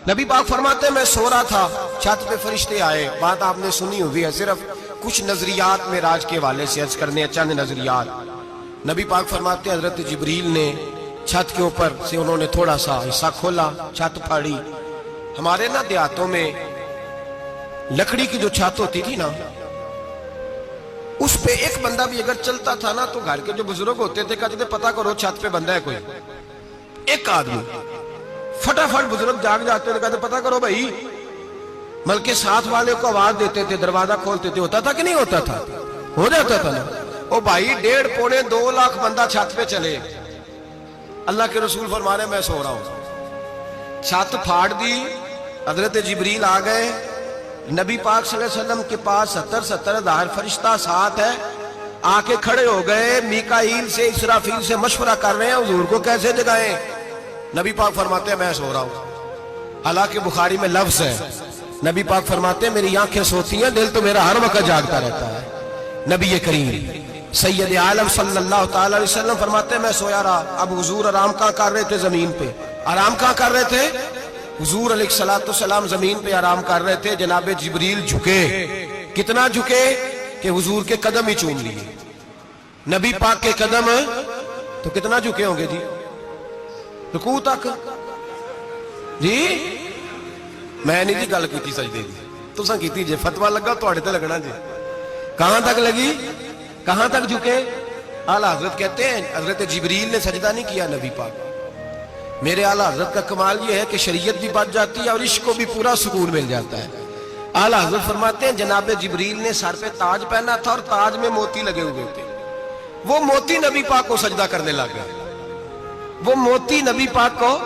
نبی پاک فرماتے ہیں میں سو رہا تھا، چھت پہ فرشتے آئے. بات آپ نے سنی ہوئی ہے، صرف کچھ نظریات معراج کے والے سے عرض کرنے ہیں، چند نظریات. نبی پاک فرماتے ہیں حضرت جبریل نے چھت کے اوپر سے انہوں نے تھوڑا سا حصہ کھولا، چھت پھاڑی. ہمارے نا دیہاتوں میں لکڑی کی جو چھت ہوتی تھی نا، اس پہ ایک بندہ بھی اگر چلتا تھا نا تو گھر کے جو بزرگ ہوتے تھے کہتے تھے پتہ کرو چھت پہ بندہ ہے کوئی. ایک آدمی فٹافٹ بزرگ جاگ جاتے تھے، کہتے پتہ کرو بھائی. بلکہ ساتھ والے کو آواز دیتے تھے، دروازہ کھولتے تھے. ہوتا تھا کہ نہیں ہوتا تھا؟ ہو جاتا تھا نا. او بھائی 1.5 پونے 2 لاکھ بندہ چھت پہ چلے. اللہ کے رسول فرما رہے میں سو رہا ہوں. چھت پھاڑ دی، حضرت جبریل آ گئے. نبی پاک صلی اللہ علیہ وسلم کے پاس 70 ہزار فرشتہ ساتھ ہے، آ کے کھڑے ہو گئے. میکائیل سے اسرافیل سے مشورہ کر رہے ہیں حضور کو کیسے جگائیں. نبی پاک فرماتے ہیں میں سو رہا ہوں. حالانکہ بخاری میں لفظ ہے، نبی پاک فرماتے ہیں میری آنکھیں سوتی ہیں، دل تو میرا ہر وقت جاگتا رہتا ہے. نبی کریم سید عالم صلی اللہ تعالی علیہ وسلم فرماتے ہیں میں سویا رہا. اب حضور آرام کہاں کر رہے تھے؟ زمین پہ. آرام کہاں کر رہے تھے؟ حضور علیہ السلام زمین پہ آرام کر رہے تھے. جناب جبریل جھکے. کتنا جھکے کہ حضور کے قدم ہی چوم لیے. نبی پاک کے قدم تو کتنا جھکے ہوں گے جی؟ رکوع تک. جی میں نہیں جی گل کی سجدے دی، تساں کیتی جے. فتویٰ لگا تواڈے تے لگنا جی. کہاں تک لگی؟ کہاں تک جھکے؟ اعلیٰ حضرت کہتے ہیں حضرت جبریل نے سجدہ نہیں کیا نبی پاک. میرے اعلیٰ حضرت کا کمال یہ ہے کہ شریعت بھی بچ جاتی ہے اور عشق کو بھی پورا سکون مل جاتا ہے. اعلیٰ حضرت فرماتے ہیں جناب جبریل نے سر پہ تاج پہنا تھا اور تاج میں موتی لگے ہوئے تھے. وہ موتی نبی پاک کو سجدہ کرنے لگ گئے. وہ موتی نبی پاک کو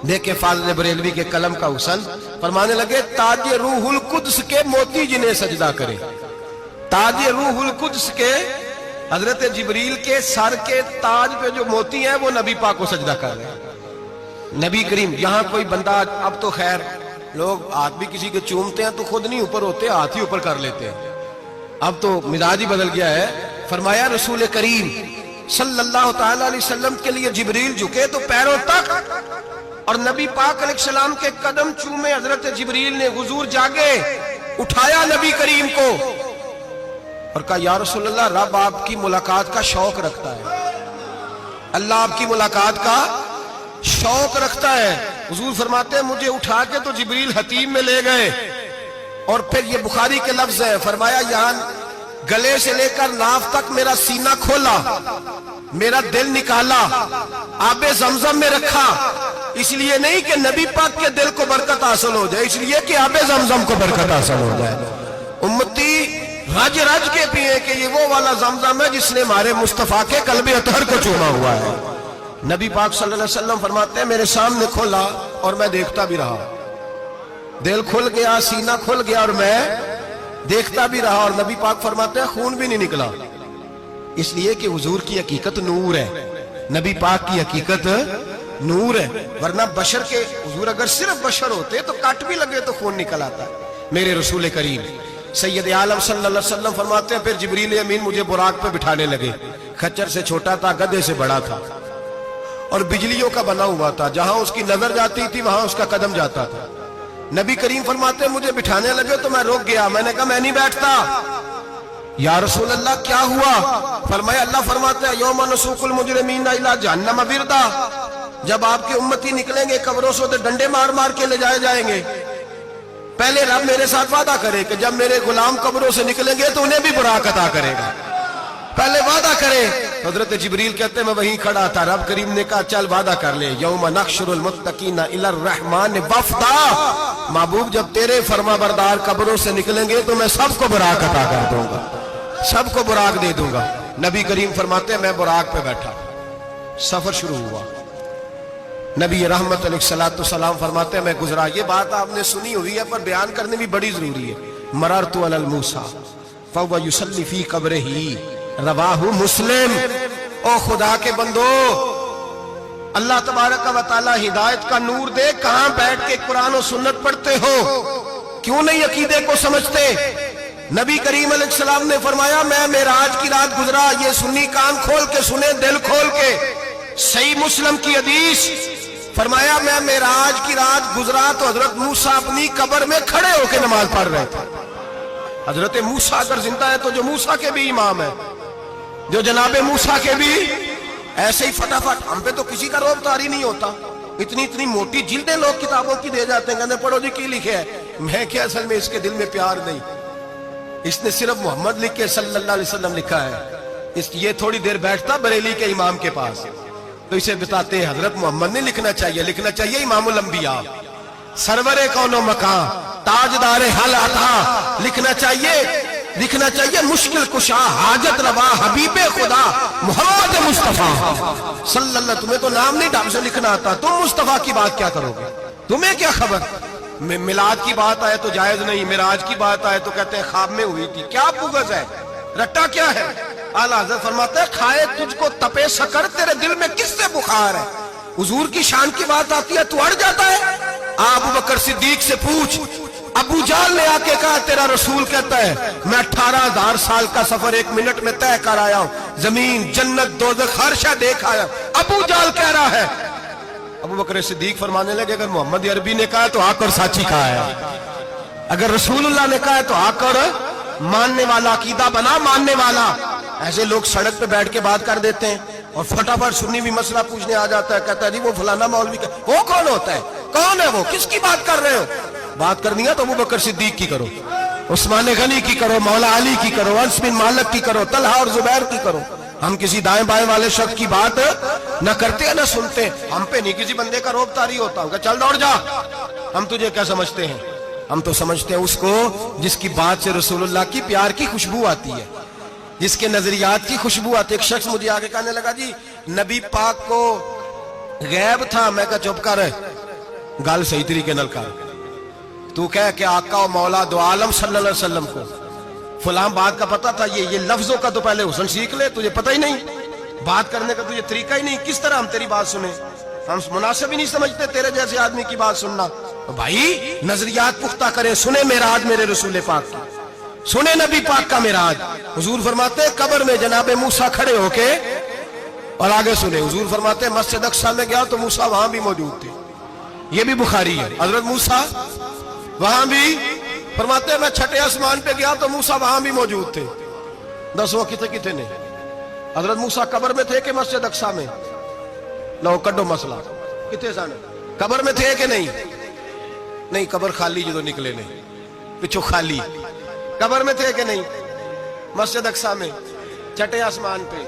دیکھے. فاضل بریلوی کے قلم کا حسن فرمانے لگے تاج روح القدس کے موتی جنہیں سجدہ کرے. تاج روح القدس کے حضرت جبریل کے سر کے تاج پہ جو موتی ہیں وہ نبی پاک کو سجدہ کر رہے ہیں. نبی کریم یہاں کوئی بندہ، اب تو خیر لوگ ہاتھ بھی کسی کے چومتے ہیں تو خود نہیں اوپر ہوتے، ہاتھ ہی اوپر کر لیتے ہیں. اب تو مزاج ہی بدل گیا ہے. فرمایا رسول کریم صلی اللہ تعالی علیہ وسلم کے لیے جبریل جھکے تو پیروں تک، اور نبی پاک علیہ السلام کے قدم چومے. حضرت جبریل نے حضور جاگے، اٹھایا نبی کریم کو اور کہا یا رسول اللہ رب آپ کی ملاقات کا شوق رکھتا ہے. اللہ آپ کی ملاقات کا شوق رکھتا ہے. حضور فرماتے ہیں مجھے اٹھا کے تو جبریل حتیم میں لے گئے. اور پھر یہ بخاری کے لفظ ہے، فرمایا یہاں گلے سے لے کر ناف تک میرا سینہ کھولا، میرا دل نکالا، آب زمزم میں رکھا. اس لیے نہیں کہ نبی پاک کے دل کو برکت حاصل ہو جائے، اس لیے کہ آب زمزم کو برکت حاصل ہو جائے. امتی رج رج کے پیئے کہ یہ وہ والا زمزم ہے جس نے ہمارے مصطفیٰ کے قلب اطہر کو چوما ہوا ہے. نبی پاک صلی اللہ علیہ وسلم فرماتے ہیں میرے سامنے کھولا اور میں دیکھتا بھی رہا. دل کھل گیا، سینہ کھل گیا اور میں دیکھتا بھی رہا. اور نبی پاک فرماتے ہیں خون بھی نہیں نکلا، اس لیے کہ حضور کی حقیقت نور ہے. نبی پاک کی حقیقت نور ہے. ورنہ بشر کے حضور اگر صرف بشر ہوتے تو کٹ بھی لگے تو خون نکل آتا. میرے رسول کریم سید عالم صلی اللہ علیہ وسلم فرماتے ہیں پھر جبریل امین مجھے براق پہ بٹھانے لگے. خچر سے چھوٹا تھا، گدھے سے بڑا تھا اور بجلیوں کا بنا ہوا تھا. جہاں اس کی نظر جاتی تھی وہاں اس کا قدم جاتا تھا. نبی کریم فرماتے ہیں مجھے بٹھانے لگے تو میں رک گیا. میں نے کہا میں نہیں بیٹھتا. یا رسول اللہ کیا ہوا؟ فرمایا اللہ فرماتا ہے یوم نسوق المجرمین الی جہنم وردا. جب آپ کے امتی نکلیں گے قبروں سے تو ڈنڈے مار مار کے لے جائے جائیں گے. پہلے رب میرے ساتھ وعدہ کرے کہ جب میرے غلام قبروں سے نکلیں گے تو انہیں بھی براق عطا کرے گا. پہلے وعدہ کرے. حضرت جبریل کہتے ہیں میں وہیں کھڑا تھا. رب کریم نے کہا چل وعدہ کر لے یوم نحشر المتقین الی الرحمن وفدا. محبوب جب تیرے فرما بردار قبروں سے نکلیں گے تو میں سب کو براق عطا کر دوں گا، سب کو براق دے دوں گا. نبی کریم فرماتے ہیں میں براق پہ بیٹھا. سفر شروع ہوا. نبی رحمت علیہ السلام فرماتے ہیں میں گزرا. یہ بات آپ نے سنی ہوئی ہے پر بیان کرنے بھی بڑی ضروری ہے. مررت علی الموسیٰ فہو یصلی فی قبرہ رواہ مسلم. او خدا کے بندو اللہ تبارک و تعالی ہدایت کا نور دے. کہاں بیٹھ کے قرآن و سنت پڑھتے ہو؟ کیوں نہیں عقیدے کو سمجھتے؟ نبی کریم علیہ السلام نے فرمایا میں معراج کی رات گزرا. یہ سنی کان کھول کے سنے، دل کھول کے. صحیح مسلم کی حدیث فرمایا میں معراج کی رات گزرا تو حضرت موسیٰ اپنی قبر میں کھڑے ہو کے نماز پڑھ رہے تھے. حضرت موسیٰ اگر زندہ ہے تو جو موسیٰ کے بھی امام ہے، جو جناب موسیٰ کے بھی ایسے ہی فٹافٹ. ہم پہ تو کسی کا روب طاری نہیں ہوتا. اتنی موٹی جلدیں لوگ کتابوں کی دے جاتے ہیں، کہتے ہیں پڑھو جی کی لکھے ہے. میں کیا اصل میں اس کے دل میں پیار نہیں. اس نے صرف محمد لکھ کے صلی اللہ علیہ وسلم لکھا ہے. یہ تھوڑی دیر بیٹھتا بریلی کے امام کے پاس تو اسے بتاتے ہیں حضرت محمد نے لکھنا چاہیے، لکھنا چاہیے امام الانبیاء، سرور کون و مکان، تاجدار حل عطا، لکھنا چاہیے مشکل کشا، حاجت روا، حبیب خدا محمد مصطفیٰ صلی اللہ. تمہیں تو نام نہیں ڈھنگ سے لکھنا آتا، تم مصطفیٰ کی بات کیا کرو گے؟ تمہیں کیا خبر؟ میلاد کی بات آئے تو جائز نہیں، معراج کی بات آئے تو کہتے ہیں خواب میں ہوئی تھی. کیا بغض ہے، رٹا کیا ہے؟ اعلیٰ حضرت فرماتے ہیں کھائے تجھ کو تپے سکر، تیرے دل میں کس سے بخار ہے؟ حضور کی شان کی بات آتی ہے تو اڑ جاتا ہے. ابو بکر صدیق سے پوچھ، ابو جہل نے آ کے کہا تیرا رسول کہتا ہے میں 18,000 سال کا سفر 1 منٹ میں طے کر آیا ہوں، زمین جنت دوزخ ہر شے دیکھ آیا. ابو جہل کہہ رہا ہے. ابو بکر صدیق فرمانے لگے اگر محمد عربی نے کہا تو آ کر سچی کہا ہے، اگر رسول اللہ نے کہا ہے تو آ کر ماننے والا، عقیدہ بنا ماننے والا. ایسے لوگ سڑک پہ بیٹھ کے بات کر دیتے ہیں اور فٹافٹ سنی بھی مسئلہ پوچھنے آ جاتا ہے، کہتا ہے جی وہ فلانا مولوی کا. وہ کون ہوتا ہے؟ کون ہے وہ؟ کس کی بات کر رہے ہو؟ بات کرنی ہے تو ابو بکر صدیق کی کرو، عثمان غنی کی کرو، مولا علی کی کرو، انس بن مالک کی کرو، طلحہ اور زبیر کی کرو. ہم کسی دائیں بائیں والے شخص کی بات نہ کرتے ہیں نہ سنتے. ہم پہ نہیں کسی بندے کا روب طاری ہوتا ہوں کہ چل دوڑ جا. ہم تجھے کیا سمجھتے ہیں؟ ہم تو سمجھتے ہیں اس کو جس کی بات سے رسول اللہ کی پیار کی خوشبو آتی ہے، جس کے نظریات کی خوشبو آتی ہے. ایک شخص مجھے آگے کہنے لگا جی نبی پاک کو غیب تھا. میں کہا چپ کر، گل صحیح طریقے نال کر. تو کہہ کہ آقا و مولا دو عالم صلی اللہ علیہ وسلم کو فلاں بات کا پتہ تھا. یہ لفظوں کا تو پہلے حسن سیکھ لے، تجھے پتہ ہی نہیں، بات کرنے کا تجھے طریقہ ہی نہیں. کس طرح ہم تیری بات سنیں؟ ہم مناسب ہی نہیں سمجھتے تیرے جیسے آدمی کی بات سننا. بھائی نظریات پختہ کریں، سنیں معراج میرے رسول پاک کی، سنیں نبی پاک کا معراج. حضور فرماتے ہیں قبر میں جناب موسیٰ کھڑے ہو کے، اور آگے سنیں حضور فرماتے ہیں مسجد اقصیٰ میں گیا تو موسیٰ وہاں بھی موجود تھے. یہ بھی بخاری ہے. حضرت موسیٰ وہاں بھی فرماتے ہیں میں چھٹے آسمان پہ گیا تو موسیٰ وہاں بھی موجود تھے. دسو کتنے نے؟ حضرت موسیٰ قبر میں تھے کہ مسجد اقصیٰ میں؟ لو کڈو مسئلہ. کتنے سن قبر میں تھے کہ نہیں؟ نہیں، قبر خالی جدو نکلے نہیں، پچھو خالی. قبر میں تھے کہ نہیں؟ مسجد اقصیٰ میں چھٹے آسمان پہ.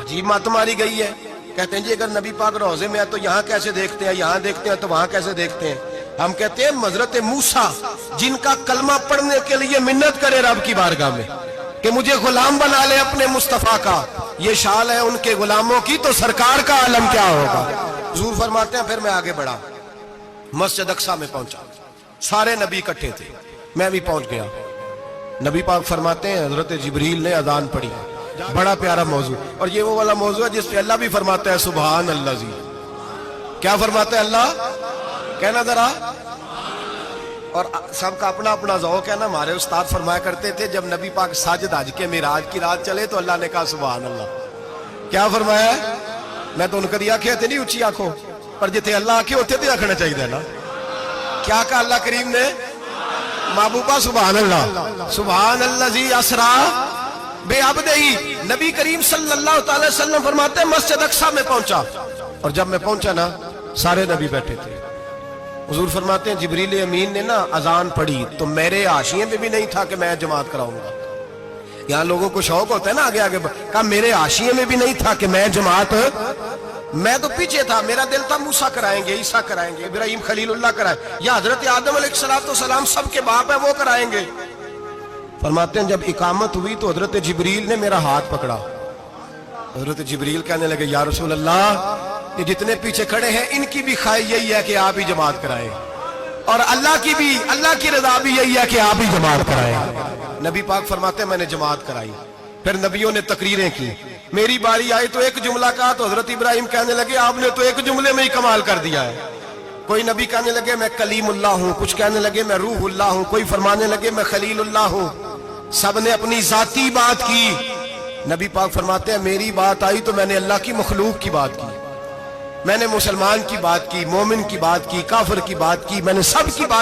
عجیب مات ماری گئی ہے. کہتے ہیں جی اگر نبی پاک روضے میں ہے تو یہاں کیسے دیکھتے ہیں، یہاں دیکھتے ہیں تو وہاں کیسے دیکھتے ہیں؟ ہم کہتے ہیں حضرت موسیٰ جن کا کلمہ پڑھنے کے لیے منت کرے رب کی بارگاہ میں کہ مجھے غلام بنا لے اپنے مصطفیٰ کا، یہ شال ہے ان کے غلاموں کی، تو سرکار کا عالم کیا ہوگا؟ حضور فرماتے ہیں پھر میں آگے بڑھا، مسجد اقصیٰ میں پہنچا، سارے نبی اکٹھے تھے، میں بھی پہنچ گیا. نبی پاک فرماتے ہیں حضرت جبریل نے اذان پڑھی. بڑا پیارا موضوع، اور یہ وہ والا موضوع ہے جس پہ اللہ بھی فرماتا ہے سبحان اللہ. جی کیا فرماتا ہے اللہ؟ کہنا ذرا. اور سب کا اپنا اپنا ذوق ہے نا. ہمارے استاد فرمایا کرتے تھے جب نبی پاک ساجد حج کے معراج کی رات چلے تو اللہ نے کہا سبحان اللہ. کیا فرمایا؟ میں تو ان کو دیا کہ نہیں اچھی آنکھوں پر جتنے اللہ آنکھیں ہوتے تھے رکھنا چاہیے نا. کیا کہا اللہ کریم نے؟ محبوبہ سبحان اللہ. سبحان الذی اسرا بعبدہ. نبی کریم صلی اللہ تعالی وسلم فرماتے ہیں مسجد اقصیٰ میں پہنچا، اور جب میں پہنچا نا سارے نبی بیٹھے تھے. حضور فرماتے ہیں جبریل امین نے نا اذان پڑھی تو میرے حاشیے میں بھی نہیں تھا کہ میں جماعت کراؤں گا. یہاں لوگوں کو شوق ہوتا ہے نا آگے آگے، کہا میرے حاشیے میں بھی نہیں تھا کہ میں جماعت، میں تو پیچھے تھا. میرا دل تھا موسیٰ کرائیں گے، عیسیٰ کرائیں گے، ابراہیم خلیل اللہ کرائیں، یا حضرت آدم علیہ السلام سب کے باپ ہے وہ کرائیں گے. فرماتے ہیں جب اقامت ہوئی تو حضرت جبریل نے میرا ہاتھ پکڑا. حضرت جبریل کہنے لگے یا رسول اللہ یہ جتنے پیچھے کھڑے ہیں ان کی بھی خواہش یہی ہے کہ آپ ہی جماعت کرائیں، اور اللہ کی رضا بھی یہی ہے کہ آپ ہی جماعت کرائیں. نبی پاک فرماتے ہیں میں نے جماعت کرائی. پھر نبیوں نے تقریریں کی. میری باری آئی تو ایک جملہ کہا تو حضرت ابراہیم کہنے لگے آپ نے تو ایک جملے میں ہی کمال کر دیا ہے. کوئی نبی کہنے لگے میں کلیم اللہ ہوں، کچھ کہنے لگے میں روح اللہ ہوں، کوئی فرمانے لگے میں خلیل اللہ ہوں. سب نے اپنی ذاتی بات کی. نبی پاک فرماتے ہیں میری بات آئی تو میں نے اللہ کی مخلوق کی بات کی. میں نے مسلمان کی بات کی، مومن کی بات کی، کافر کی بات کی، میں نے سب کی بات